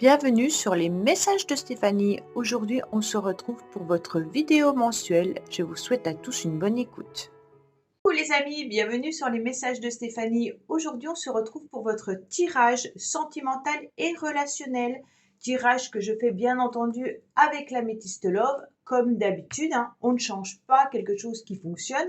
Bienvenue sur les messages de Stéphanie. Aujourd'hui, on se retrouve pour votre vidéo mensuelle. Je vous souhaite à tous une bonne écoute. Coucou les amis, bienvenue sur les messages de Stéphanie. Aujourd'hui, on se retrouve pour votre tirage sentimental et relationnel. Tirage que je fais bien entendu avec l'améthyste Love, comme d'habitude. On ne change pas quelque chose qui fonctionne.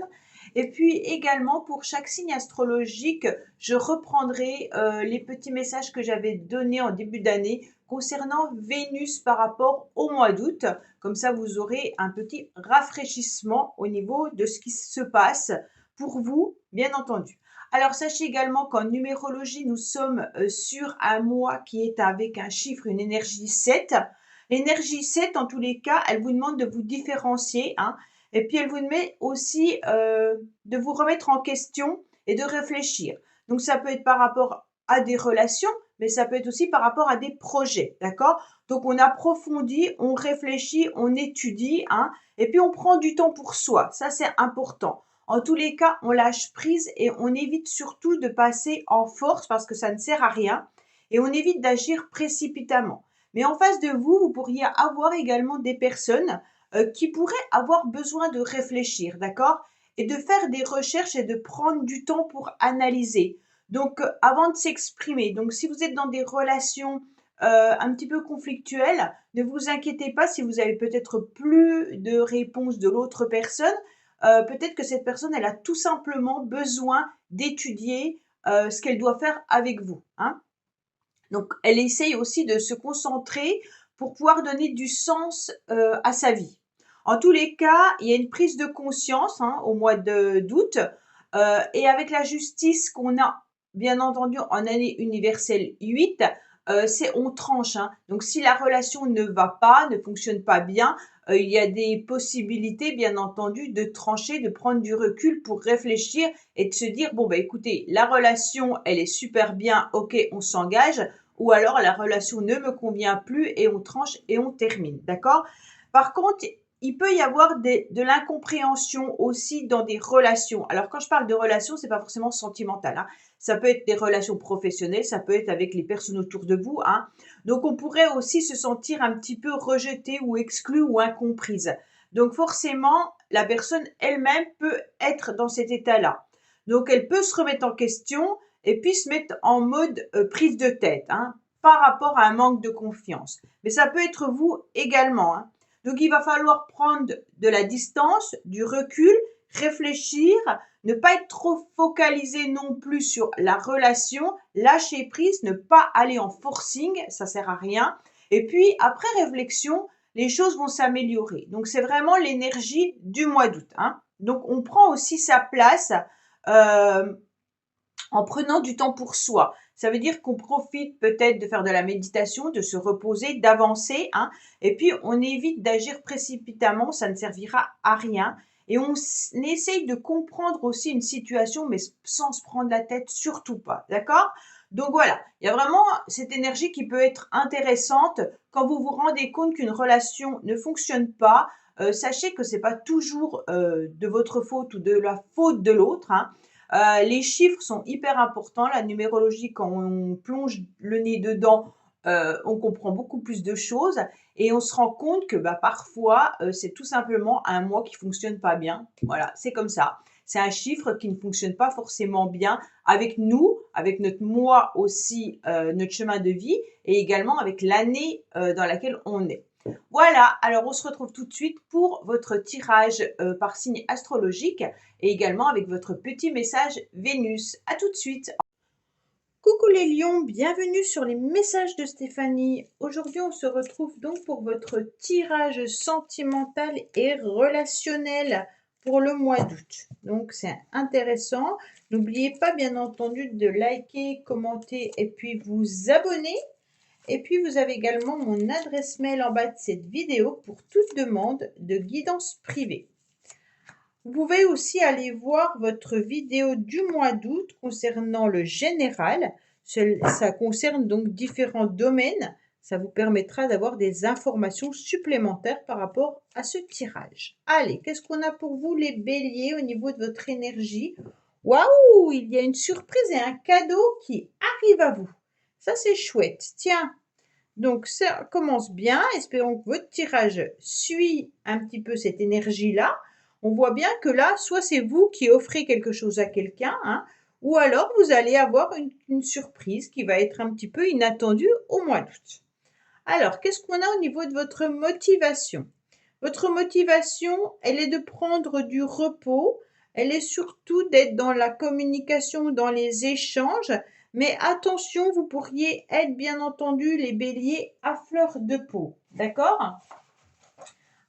Et puis également, pour chaque signe astrologique, je reprendrai les petits messages que j'avais donnés en début d'année concernant Vénus par rapport au mois d'août. Comme ça, vous aurez un petit rafraîchissement au niveau de ce qui se passe pour vous, bien entendu. Alors, sachez également qu'en numérologie, nous sommes sur un mois qui est avec un chiffre, une énergie 7. L'énergie 7, en tous les cas, elle vous demande de vous différencier, et puis elle vous met aussi de vous remettre en question et de réfléchir. Donc, ça peut être par rapport à des relations, mais ça peut être aussi par rapport à des projets, d'accord? Donc, on approfondit, on réfléchit, on étudie, et puis on prend du temps pour soi. Ça, c'est important. En tous les cas, on lâche prise et on évite surtout de passer en force parce que ça ne sert à rien et on évite d'agir précipitamment. Mais en face de vous, vous pourriez avoir également des personnes qui pourraient avoir besoin de réfléchir, d'accord? Et de faire des recherches et de prendre du temps pour analyser. Donc, avant de s'exprimer. Donc, si vous êtes dans des relations un petit peu conflictuelles, ne vous inquiétez pas si vous avez peut-être plus de réponses de l'autre personne. Peut-être que cette personne, elle a tout simplement besoin d'étudier ce qu'elle doit faire avec vous. Donc, elle essaye aussi de se concentrer pour pouvoir donner du sens à sa vie. En tous les cas, il y a une prise de conscience au mois d'août et avec la justice qu'on a, bien entendu, en année universelle 8, c'est on tranche. Donc, si la relation ne va pas, ne fonctionne pas bien, il y a des possibilités, bien entendu, de trancher, de prendre du recul pour réfléchir et de se dire, bon, bah écoutez, la relation, elle est super bien, ok, on s'engage, ou alors la relation ne me convient plus et on tranche et on termine, d'accord? Par contre, il peut y avoir de l'incompréhension aussi dans des relations. Alors, quand je parle de relations, c'est pas forcément sentimental. Ça peut être des relations professionnelles, ça peut être avec les personnes autour de vous. Donc, on pourrait aussi se sentir un petit peu rejeté ou exclu ou incomprise. Donc, forcément, la personne elle-même peut être dans cet état-là. Donc, elle peut se remettre en question et puis se mettre en mode prise de tête par rapport à un manque de confiance. Mais ça peut être vous également. Donc, il va falloir prendre de la distance, du recul, réfléchir, ne pas être trop focalisé non plus sur la relation, lâcher prise, ne pas aller en forcing, ça sert à rien. Et puis, après réflexion, les choses vont s'améliorer. Donc, c'est vraiment l'énergie du mois d'août. Donc, on prend aussi sa place euh, en prenant du temps pour soi. Ça veut dire qu'on profite peut-être de faire de la méditation, de se reposer, d'avancer, et puis on évite d'agir précipitamment, ça ne servira à rien. Et on essaye de comprendre aussi une situation, mais sans se prendre la tête, surtout pas, d'accord? Donc voilà, il y a vraiment cette énergie qui peut être intéressante quand vous vous rendez compte qu'une relation ne fonctionne pas. Sachez que c'est pas toujours de votre faute ou de la faute de l'autre. Les chiffres sont hyper importants. La numérologie, quand on plonge le nez dedans, on comprend beaucoup plus de choses et on se rend compte que parfois, c'est tout simplement un mois qui fonctionne pas bien. Voilà, c'est comme ça. C'est un chiffre qui ne fonctionne pas forcément bien avec nous, avec notre mois aussi, notre chemin de vie et également avec l'année dans laquelle on est. Voilà, alors on se retrouve tout de suite pour votre tirage par signe astrologique et également avec votre petit message Vénus. À tout de suite. Coucou les lions, bienvenue sur les messages de Stéphanie. Aujourd'hui, on se retrouve donc pour votre tirage sentimental et relationnel pour le mois d'août. Donc, c'est intéressant. N'oubliez pas, bien entendu, de liker, commenter et puis vous abonner. Et puis, vous avez également mon adresse mail en bas de cette vidéo pour toute demande de guidance privée. Vous pouvez aussi aller voir votre vidéo du mois d'août concernant le général. Ça concerne donc différents domaines. Ça vous permettra d'avoir des informations supplémentaires par rapport à ce tirage. Allez, qu'est-ce qu'on a pour vous les béliers au niveau de votre énergie? Waouh, il y a une surprise et un cadeau qui arrive à vous. Ça, c'est chouette. Tiens, Donc, ça commence bien. Espérons que votre tirage suit un petit peu cette énergie-là. On voit bien que là, soit c'est vous qui offrez quelque chose à quelqu'un, hein, ou alors vous allez avoir une surprise qui va être un petit peu inattendue au mois d'août. Alors, qu'est-ce qu'on a au niveau de votre motivation? Votre motivation, elle est de prendre du repos, elle est surtout d'être dans la communication, dans les échanges, mais attention, vous pourriez être bien entendu les béliers à fleur de peau, d'accord?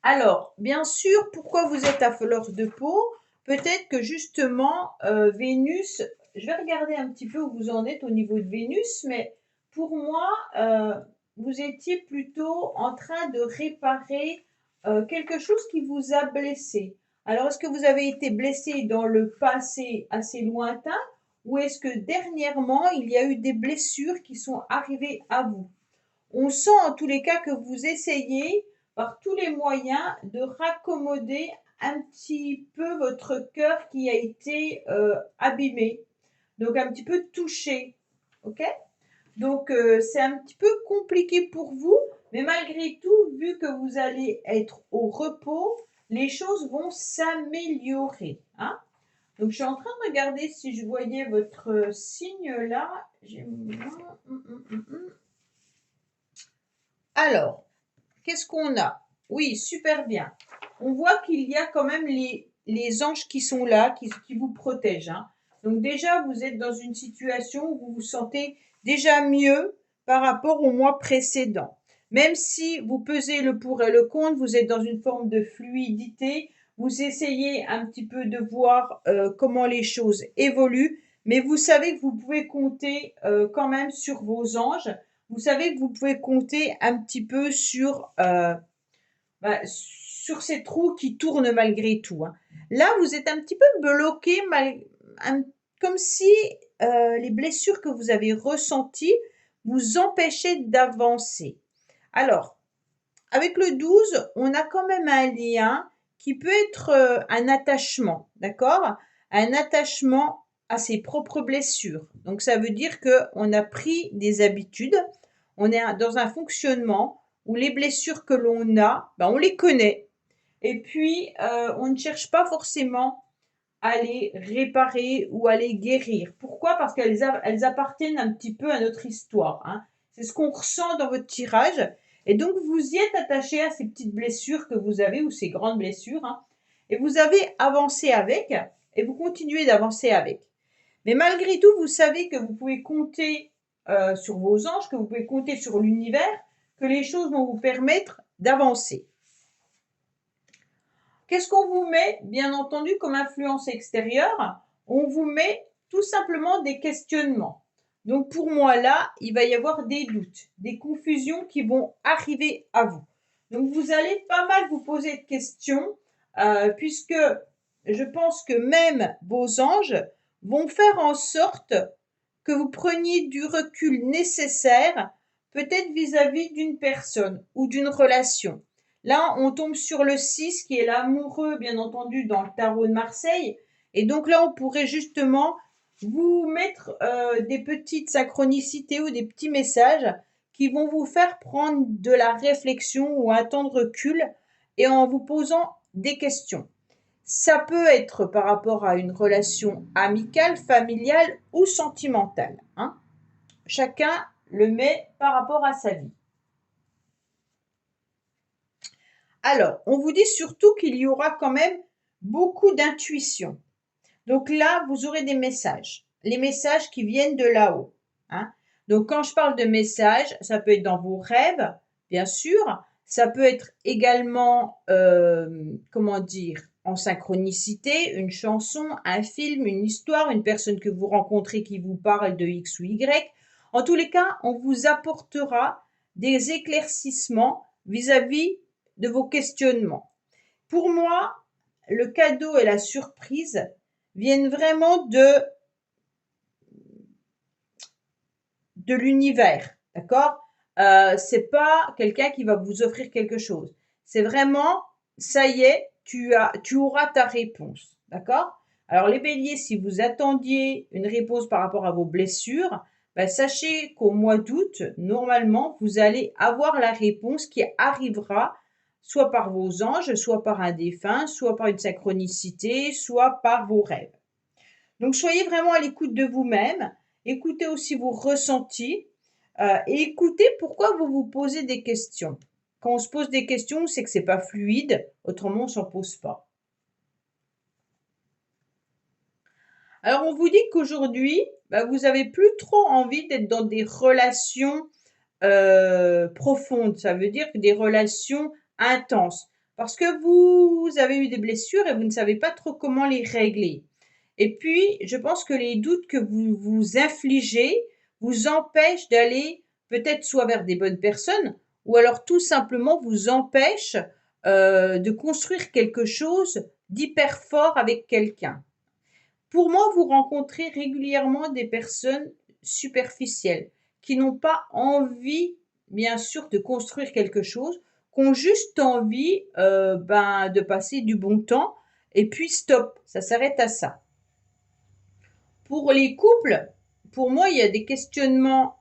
Alors, bien sûr, pourquoi vous êtes à fleur de peau? Peut-être que justement, Vénus, je vais regarder un petit peu où vous en êtes au niveau de Vénus, mais pour moi, vous étiez plutôt en train de réparer quelque chose qui vous a blessé. Alors, est-ce que vous avez été blessé dans le passé assez lointain ou est-ce que dernièrement, il y a eu des blessures qui sont arrivées à vous? On sent en tous les cas que vous essayez par tous les moyens de raccommoder un petit peu votre cœur qui a été abîmé, donc un petit peu touché. Ok? Donc c'est un petit peu compliqué pour vous, mais malgré tout, vu que vous allez être au repos, les choses vont s'améliorer. Hein. Donc je suis en train de regarder si je voyais votre signe là. Alors, qu'est-ce qu'on a? Oui, super bien. On voit qu'il y a quand même les anges qui sont là, qui vous protègent. Hein. Donc déjà, vous êtes dans une situation où vous vous sentez déjà mieux par rapport au mois précédent. Même si vous pesez le pour et le contre, vous êtes dans une forme de fluidité, vous essayez un petit peu de voir comment les choses évoluent, mais vous savez que vous pouvez compter quand même sur vos anges. Vous savez que vous pouvez compter un petit peu sur ces trous qui tournent malgré tout. Hein. Là, vous êtes un petit peu bloqué, comme si les blessures que vous avez ressenties vous empêchaient d'avancer. Alors, avec le 12, on a quand même un lien qui peut être un attachement, d'accord? Un attachement à ses propres blessures. Donc, ça veut dire qu'on a pris des habitudes, on est dans un fonctionnement où les blessures que l'on a, on les connaît. Et puis, on ne cherche pas forcément à les réparer ou à les guérir. Pourquoi? Parce qu'elles appartiennent un petit peu à notre histoire. Hein. C'est ce qu'on ressent dans votre tirage. Et donc, vous y êtes attaché à ces petites blessures que vous avez ou ces grandes blessures. Hein, et vous avez avancé avec et vous continuez d'avancer avec. Mais malgré tout, vous savez que vous pouvez compter sur vos anges, que vous pouvez compter sur l'univers, que les choses vont vous permettre d'avancer. Qu'est-ce qu'on vous met, bien entendu, comme influence extérieure? On vous met tout simplement des questionnements. Donc pour moi, là, il va y avoir des doutes, des confusions qui vont arriver à vous. Donc vous allez pas mal vous poser de questions, puisque je pense que même vos anges vont faire en sorte que vous preniez du recul nécessaire, peut-être vis-à-vis d'une personne ou d'une relation. Là, on tombe sur le 6 qui est l'amoureux, bien entendu, dans le tarot de Marseille. Et donc là, on pourrait justement vous mettre des petites synchronicités ou des petits messages qui vont vous faire prendre de la réflexion ou un temps de recul et en vous posant des questions. Ça peut être par rapport à une relation amicale, familiale ou sentimentale. Hein. Chacun le met par rapport à sa vie. Alors, on vous dit surtout qu'il y aura quand même beaucoup d'intuition. Donc là, vous aurez des messages. Les messages qui viennent de là-haut. Hein. Donc quand je parle de messages, ça peut être dans vos rêves, bien sûr. Ça peut être également, en synchronicité, une chanson, un film, une histoire, une personne que vous rencontrez qui vous parle de X ou Y. En tous les cas, on vous apportera des éclaircissements vis-à-vis de vos questionnements. Pour moi, le cadeau et la surprise viennent vraiment de l'univers, d'accord? C'est pas quelqu'un qui va vous offrir quelque chose. C'est vraiment, ça y est, tu auras ta réponse, d'accord? Alors les béliers, si vous attendiez une réponse par rapport à vos blessures, bah, sachez qu'au mois d'août, normalement, vous allez avoir la réponse qui arrivera soit par vos anges, soit par un défunt, soit par une synchronicité, soit par vos rêves. Donc soyez vraiment à l'écoute de vous-même, écoutez aussi vos ressentis et écoutez pourquoi vous vous posez des questions. Quand on se pose des questions, c'est que c'est pas fluide, autrement on s'en pose pas. Alors on vous dit qu'aujourd'hui, bah, vous avez plus trop envie d'être dans des relations profondes. Ça veut dire que des relations intenses. Parce que vous avez eu des blessures et vous ne savez pas trop comment les régler. Et puis, je pense que les doutes que vous vous infligez vous empêchent d'aller peut-être soit vers des bonnes personnes ou alors tout simplement vous empêchent de construire quelque chose d'hyper fort avec quelqu'un. Pour moi, vous rencontrez régulièrement des personnes superficielles qui n'ont pas envie, bien sûr, de construire quelque chose, qui ont juste envie de passer du bon temps et puis stop, ça s'arrête à ça. Pour les couples, pour moi, il y a des questionnements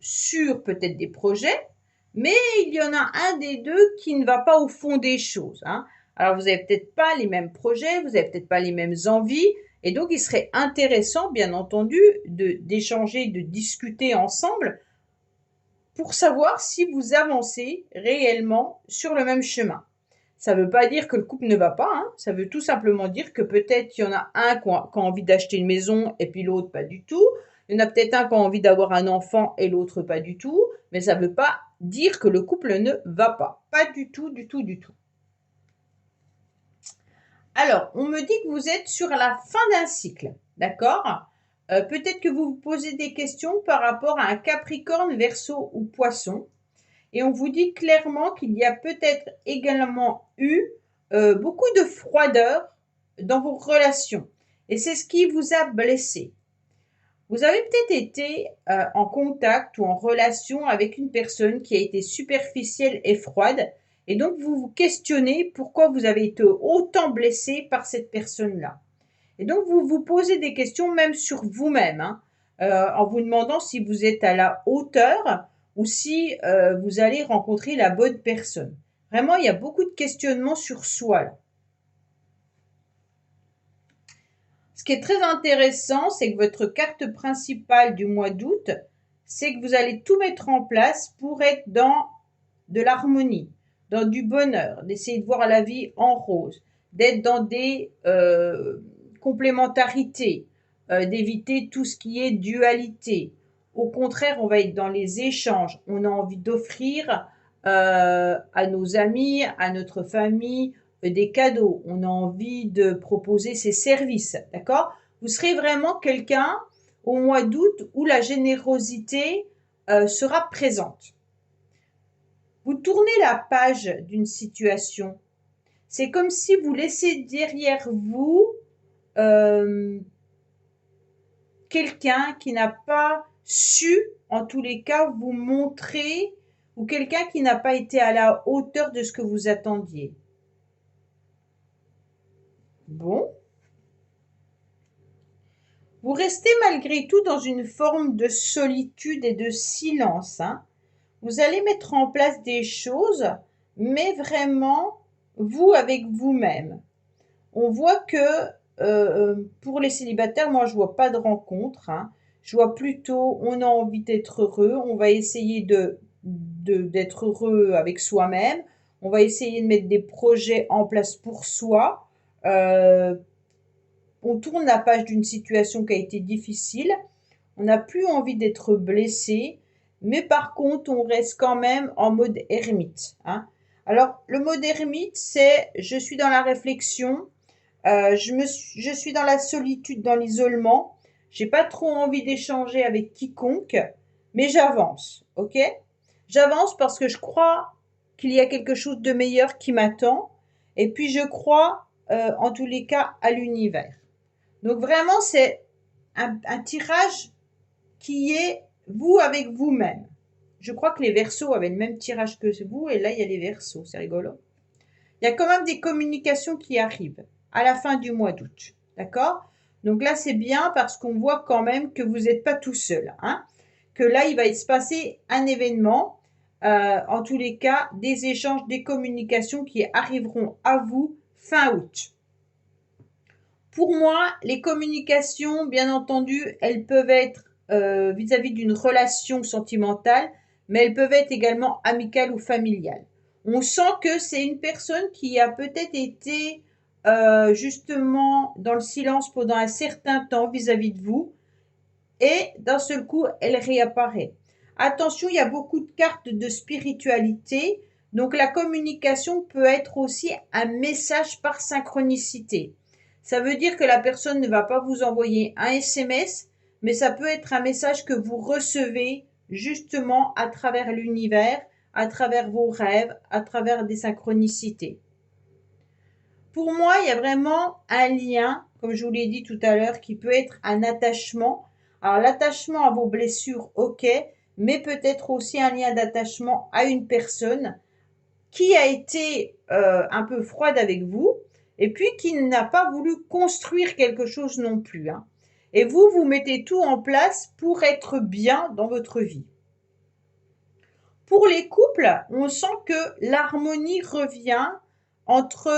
sur peut-être des projets, mais il y en a un des deux qui ne va pas au fond des choses, hein. Alors, vous n'avez peut-être pas les mêmes projets, vous n'avez peut-être pas les mêmes envies, et donc il serait intéressant, bien entendu, d'échanger, de discuter ensemble pour savoir si vous avancez réellement sur le même chemin. Ça ne veut pas dire que le couple ne va pas, hein. Ça veut tout simplement dire que peut-être il y en a un qui a envie d'acheter une maison et puis l'autre pas du tout. Il y en a peut-être un qui a envie d'avoir un enfant et l'autre pas du tout. Mais ça ne veut pas dire que le couple ne va pas. Pas du tout, du tout, du tout. Alors, on me dit que vous êtes sur la fin d'un cycle, d'accord? Peut-être que vous vous posez des questions par rapport à un Capricorne, Verseau ou Poisson. Et on vous dit clairement qu'il y a peut-être également eu beaucoup de froideur dans vos relations. Et c'est ce qui vous a blessé. Vous avez peut-être été en contact ou en relation avec une personne qui a été superficielle et froide. Et donc, vous vous questionnez pourquoi vous avez été autant blessé par cette personne-là. Et donc, vous vous posez des questions même sur vous-même, hein, en vous demandant si vous êtes à la hauteur ou si vous allez rencontrer la bonne personne. Vraiment, il y a beaucoup de questionnements sur soi là. Ce qui est très intéressant, c'est que votre carte principale du mois d'août, c'est que vous allez tout mettre en place pour être dans de l'harmonie, dans du bonheur, d'essayer de voir la vie en rose, d'être dans des complémentarités, d'éviter tout ce qui est dualité. Au contraire, on va être dans les échanges. On a envie d'offrir à nos amis, à notre famille, des cadeaux. On a envie de proposer ses services, d'accord? Vous serez vraiment quelqu'un au mois d'août où la générosité sera présente. Vous tournez la page d'une situation. C'est comme si vous laissez derrière vous quelqu'un qui n'a pas su, en tous les cas, vous montrer, ou quelqu'un qui n'a pas été à la hauteur de ce que vous attendiez. Bon. Vous restez malgré tout dans une forme de solitude et de silence, hein. Vous allez mettre en place des choses, mais vraiment, vous avec vous-même. On voit que pour les célibataires, moi, je vois pas de rencontre, hein. Je vois plutôt, on a envie d'être heureux, on va essayer d'être heureux avec soi-même, on va essayer de mettre des projets en place pour soi. On tourne la page d'une situation qui a été difficile, on n'a plus envie d'être blessé, mais par contre, on reste quand même en mode ermite, hein. Alors, le mode ermite, c'est je suis dans la réflexion, je suis dans la solitude, dans l'isolement. J'ai pas trop envie d'échanger avec quiconque, mais j'avance, ok? J'avance parce que je crois qu'il y a quelque chose de meilleur qui m'attend, et puis je crois, en tous les cas, à l'univers. Donc vraiment, c'est un tirage qui est vous avec vous-même. Je crois que les Verseaux avaient le même tirage que vous, et là, il y a les Verseaux, c'est rigolo. Il y a quand même des communications qui arrivent à la fin du mois d'août, d'accord? Donc là, c'est bien parce qu'on voit quand même que vous n'êtes pas tout seul, hein. Que là, il va se passer un événement, en tous les cas, des échanges, des communications qui arriveront à vous fin août. Pour moi, les communications, bien entendu, elles peuvent être vis-à-vis d'une relation sentimentale, mais elles peuvent être également amicales ou familiales. On sent que c'est une personne qui a peut-être été justement dans le silence pendant un certain temps vis-à-vis de vous, et d'un seul coup, elle réapparaît. Attention, il y a beaucoup de cartes de spiritualité, donc la communication peut être aussi un message par synchronicité. Ça veut dire que la personne ne va pas vous envoyer un SMS, mais ça peut être un message que vous recevez justement à travers l'univers, à travers vos rêves, à travers des synchronicités. Pour moi, il y a vraiment un lien, comme je vous l'ai dit tout à l'heure, qui peut être un attachement. Alors l'attachement à vos blessures, ok, mais peut-être aussi un lien d'attachement à une personne qui a été un peu froide avec vous et puis qui n'a pas voulu construire quelque chose non plus, hein. Et vous, vous mettez tout en place pour être bien dans votre vie. Pour les couples, on sent que l'harmonie revient entre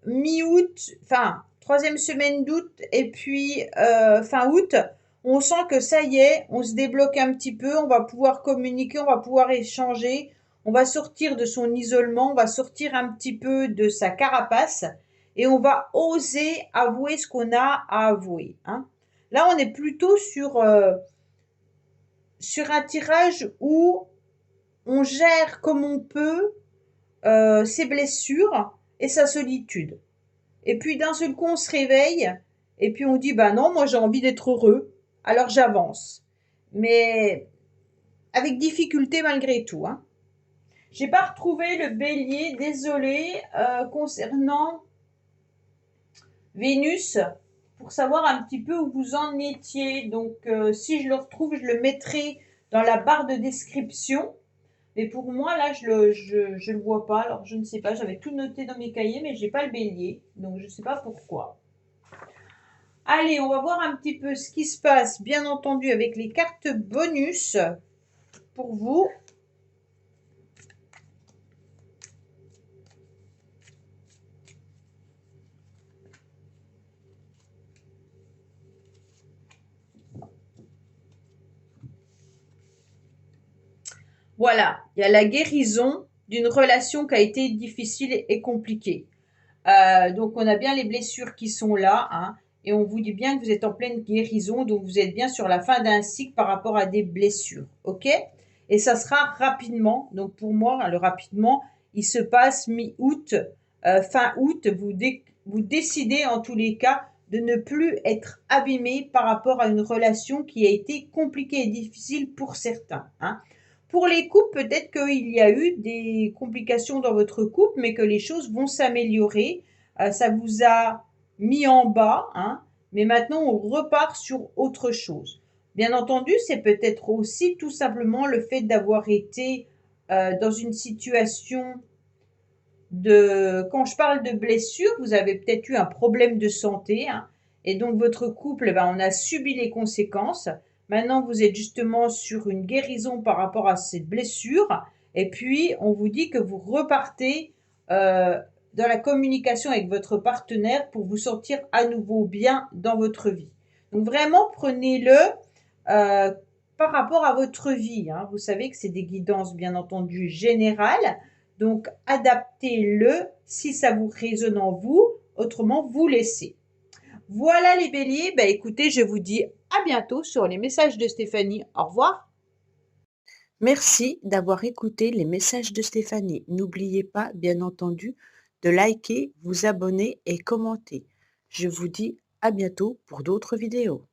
mi-août, enfin, troisième semaine d'août et puis fin août. On sent que ça y est, on se débloque un petit peu, on va pouvoir communiquer, on va pouvoir échanger, on va sortir de son isolement, on va sortir un petit peu de sa carapace et on va oser avouer ce qu'on a à avouer, hein. Là, on est plutôt sur un tirage où on gère comme on peut ses blessures et sa solitude. Et puis d'un seul coup, on se réveille et puis on dit bah non, moi j'ai envie d'être heureux, alors j'avance. Mais avec difficulté malgré tout, hein. J'ai pas retrouvé le bélier, désolé, concernant Vénus, pour savoir un petit peu où vous en étiez. Donc si je le retrouve, je le mettrai dans la barre de description. Mais pour moi, là, je le vois pas. Alors, je ne sais pas. J'avais tout noté dans mes cahiers, mais j'ai pas le bélier. Donc, je ne sais pas pourquoi. Allez, on va voir un petit peu ce qui se passe, bien entendu, avec les cartes bonus pour vous. Voilà, il y a la guérison d'une relation qui a été difficile et compliquée. Donc, on a bien les blessures qui sont là, hein, et on vous dit bien que vous êtes en pleine guérison, donc vous êtes bien sur la fin d'un cycle par rapport à des blessures, ok? Et ça sera rapidement. Donc, pour moi, le rapidement, il se passe mi-août, fin août. Vous décidez en tous les cas de ne plus être abîmé par rapport à une relation qui a été compliquée et difficile pour certains, hein. Pour les couples, peut-être qu'il y a eu des complications dans votre couple, mais que les choses vont s'améliorer. Ça vous a mis en bas, hein, mais maintenant on repart sur autre chose. Bien entendu, c'est peut-être aussi tout simplement le fait d'avoir été dans une situation quand je parle de blessure, vous avez peut-être eu un problème de santé, hein, et donc votre couple, ben, on a subi les conséquences. Maintenant, vous êtes justement sur une guérison par rapport à cette blessure, et puis on vous dit que vous repartez dans la communication avec votre partenaire pour vous sentir à nouveau bien dans votre vie. Donc vraiment, prenez-le euh, par rapport à votre vie, hein. Vous savez que c'est des guidances bien entendu générales. Donc, adaptez-le si ça vous résonne en vous, autrement, vous laissez. Voilà les béliers, bah écoutez, je vous dis à bientôt sur les messages de Stéphanie. Au revoir. Merci d'avoir écouté les messages de Stéphanie. N'oubliez pas, bien entendu, de liker, vous abonner et commenter. Je vous dis à bientôt pour d'autres vidéos.